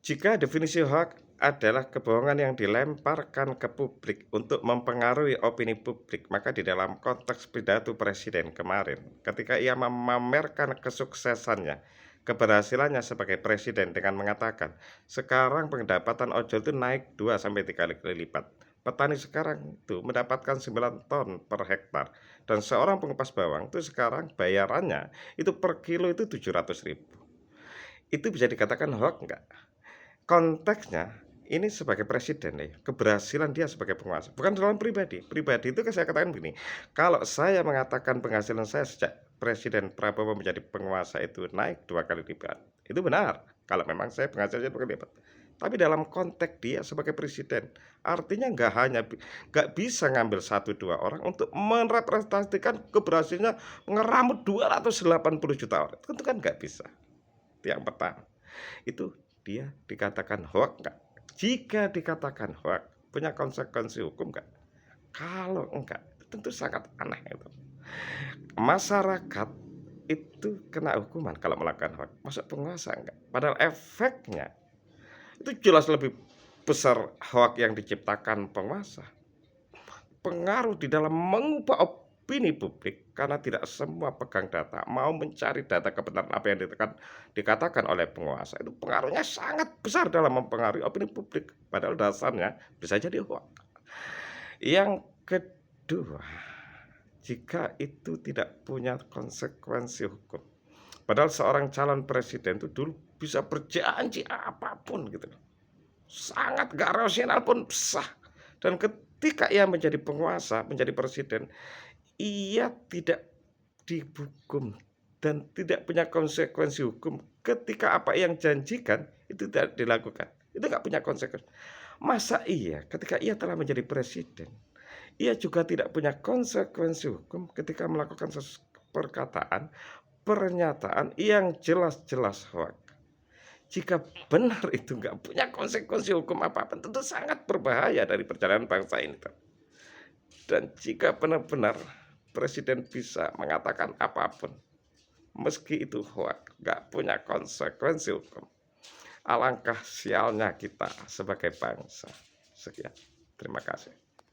Jika definisi hoak adalah kebohongan yang dilemparkan ke publik untuk mempengaruhi opini publik, maka di dalam konteks pidato presiden kemarin, ketika ia memamerkan kesuksesannya, keberhasilannya sebagai presiden dengan mengatakan, sekarang pendapatan ojol itu naik 2 sampai 3 kali lipat. Petani sekarang itu mendapatkan 9 ton per hektar, dan seorang pengupas bawang itu sekarang bayarannya itu per kilo itu 700.000. Itu bisa dikatakan hoak enggak? Konteksnya, ini sebagai presiden ya, keberhasilan dia sebagai penguasa, bukan dalam pribadi. Pribadi itu kan saya katakan begini, kalau saya mengatakan penghasilan saya sejak Presiden Prabowo menjadi penguasa itu naik 2 kali lipat, itu benar, kalau memang saya penghasilannya 2 kali lipat. Tapi dalam konteks dia sebagai presiden, artinya nggak bisa ngambil 1-2 orang untuk merepresentasikan keberhasilannya ngeramut 280 juta orang. Itu kan nggak bisa. Itu yang pertama. Itu dia dikatakan hoak nggak? Jika dikatakan hoak, punya konsekuensi hukum nggak? Kalau enggak, tentu sangat aneh itu. Masyarakat itu kena hukuman kalau melakukan hoak, masa penguasa enggak? Padahal efeknya itu jelas lebih besar hoak yang diciptakan penguasa. Pengaruh di dalam mengubah opini publik karena tidak semua pegang data mau mencari data kebenaran apa yang dikatakan oleh penguasa, itu pengaruhnya sangat besar dalam mempengaruhi opini publik, padahal dasarnya bisa jadi hoax. Yang kedua, jika itu tidak punya konsekuensi hukum, padahal seorang calon presiden itu dulu bisa berjanji apapun gitu, sangat gak rasional pun sah. Dan ketika ia menjadi penguasa, menjadi presiden, ia tidak dihukum dan tidak punya konsekuensi hukum ketika apa yang janjikan itu tidak dilakukan. Itu nggak punya konsekuensi. Masa iya ketika ia telah menjadi presiden, ia juga tidak punya konsekuensi hukum ketika melakukan perkataan, pernyataan yang jelas-jelas hoax. Jika benar itu nggak punya konsekuensi hukum apa-apa, tentu sangat berbahaya dari perjalanan bangsa ini. Dan jika benar-benar presiden bisa mengatakan apapun, meski itu hoax, nggak punya konsekuensi hukum, alangkah sialnya kita sebagai bangsa. Sekian, terima kasih.